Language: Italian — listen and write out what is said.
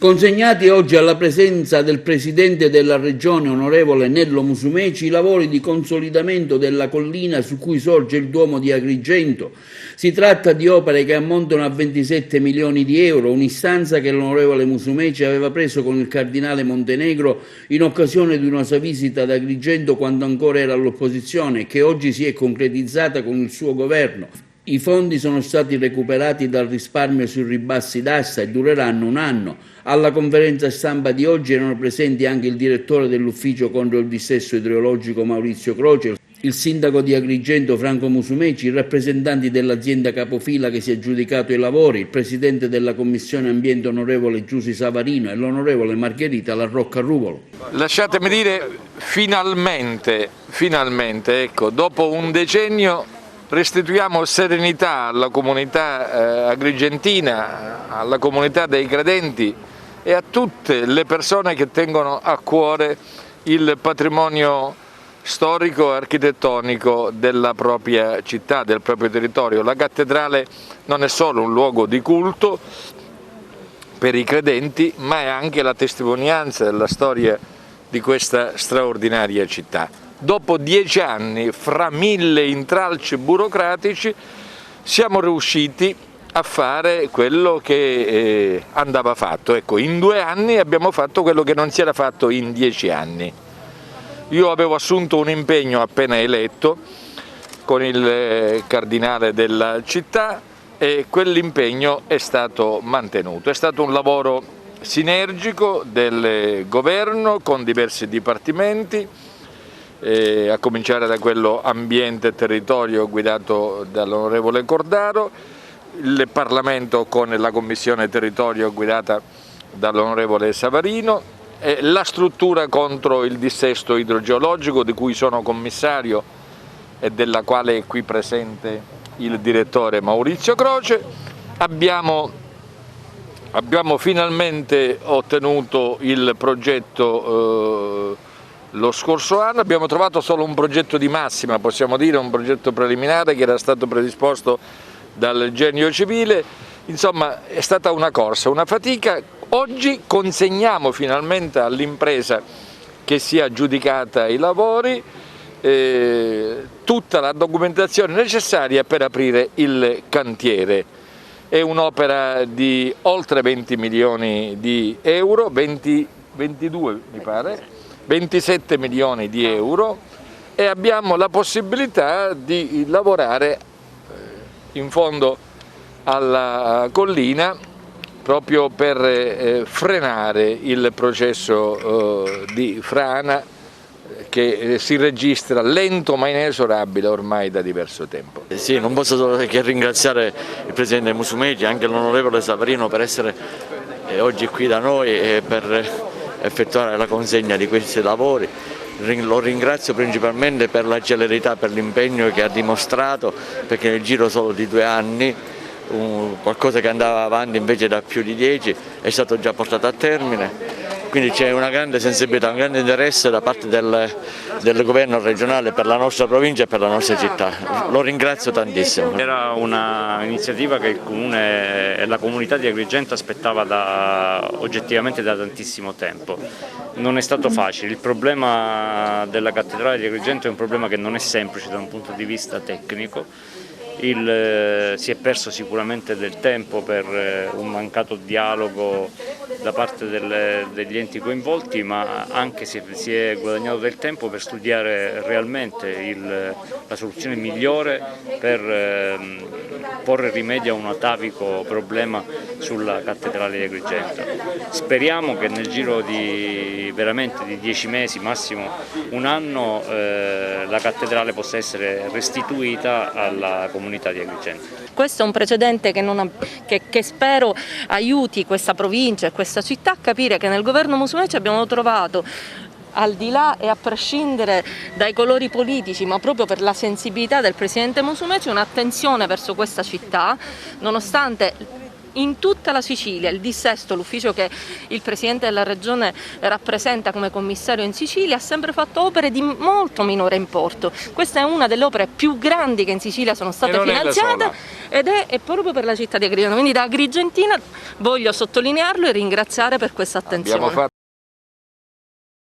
Consegnati oggi alla presenza del Presidente della Regione, onorevole Nello Musumeci, i lavori di consolidamento della collina su cui sorge il Duomo di Agrigento. Si tratta di opere che ammontano a 27 milioni di euro, un'istanza che l'onorevole Musumeci aveva preso con il Cardinale Montenegro in occasione di una sua visita ad Agrigento quando ancora era all'opposizione e che oggi si è concretizzata con il suo governo. I fondi sono stati recuperati dal risparmio sui ribassi d'asta e dureranno un anno. Alla conferenza stampa di oggi erano presenti anche il direttore dell'ufficio contro il dissesto idrogeologico Maurizio Croce, il sindaco di Agrigento Franco Musumeci, i rappresentanti dell'azienda capofila che si è aggiudicato i lavori, il presidente della Commissione Ambiente onorevole Giussi Savarino e l'onorevole Margherita La Rocca Ruvolo. Lasciatemi dire finalmente, ecco, dopo un decennio restituiamo serenità alla comunità agrigentina, alla comunità dei credenti e a tutte le persone che tengono a cuore il patrimonio storico e architettonico della propria città, del proprio territorio. La cattedrale non è solo un luogo di culto per i credenti, ma è anche la testimonianza della storia di questa straordinaria città. Dopo 10 anni, fra 1000 intralci burocratici, siamo riusciti a fare quello che andava fatto. Ecco, in 2 anni abbiamo fatto quello che non si era fatto in 10 anni. Io avevo assunto un impegno appena eletto con il cardinale della città e quell'impegno è stato mantenuto. È stato un lavoro sinergico del governo con diversi dipartimenti, a cominciare da quello ambiente e territorio guidato dall'onorevole Cordaro, il Parlamento con la Commissione Territorio guidata dall'onorevole Savarino, la struttura contro il dissesto idrogeologico di cui sono commissario e della quale è qui presente il direttore Maurizio Croce. Abbiamo finalmente ottenuto il progetto lo scorso anno, abbiamo trovato solo un progetto di massima, possiamo dire un progetto preliminare che era stato predisposto dal Genio Civile. Insomma, è stata una corsa, una fatica. Oggi consegniamo finalmente all'impresa che si è aggiudicata i lavori tutta la documentazione necessaria per aprire il cantiere. È un'opera di oltre 20 milioni di euro, 22 mi pare, 27 milioni di euro, e abbiamo la possibilità di lavorare in fondo alla collina proprio per frenare il processo di frana che si registra lento ma inesorabile ormai da diverso tempo. Sì, non posso solo che ringraziare il Presidente Musumeci e anche l'onorevole Savarino per essere oggi qui da noi e per effettuare la consegna di questi lavori. Lo ringrazio principalmente per la celerità, per l'impegno che ha dimostrato, perché nel giro solo di 2 anni qualcosa che andava avanti invece da più di 10 è stato già portato a termine. Quindi c'è una grande sensibilità, un grande interesse da parte del governo regionale per la nostra provincia e per la nostra città. Lo ringrazio tantissimo. Era un'iniziativa che il Comune e la comunità di Agrigento aspettava oggettivamente da tantissimo tempo. Non è stato facile, il problema della cattedrale di Agrigento è un problema che non è semplice da un punto di vista tecnico. Si è perso sicuramente del tempo per un mancato dialogo da parte degli enti coinvolti, ma anche si è guadagnato del tempo per studiare realmente la soluzione migliore per porre rimedio a un atavico problema sulla cattedrale di Agrigento. Speriamo che nel giro di 10 mesi, massimo un anno, la cattedrale possa essere restituita alla comunità di Agrigento. Questo è un precedente che spero aiuti questa provincia e questa città a capire che nel governo Musumeci abbiamo trovato, al di là e a prescindere dai colori politici, ma proprio per la sensibilità del Presidente Musumeci, un'attenzione verso questa città, nonostante in tutta la Sicilia. Il dissesto, l'ufficio che il Presidente della Regione rappresenta come commissario in Sicilia, ha sempre fatto opere di molto minore importo. Questa è una delle opere più grandi che in Sicilia sono state finanziate ed è proprio per la città di Agrigento. Quindi da agrigentina voglio sottolinearlo e ringraziare per questa attenzione.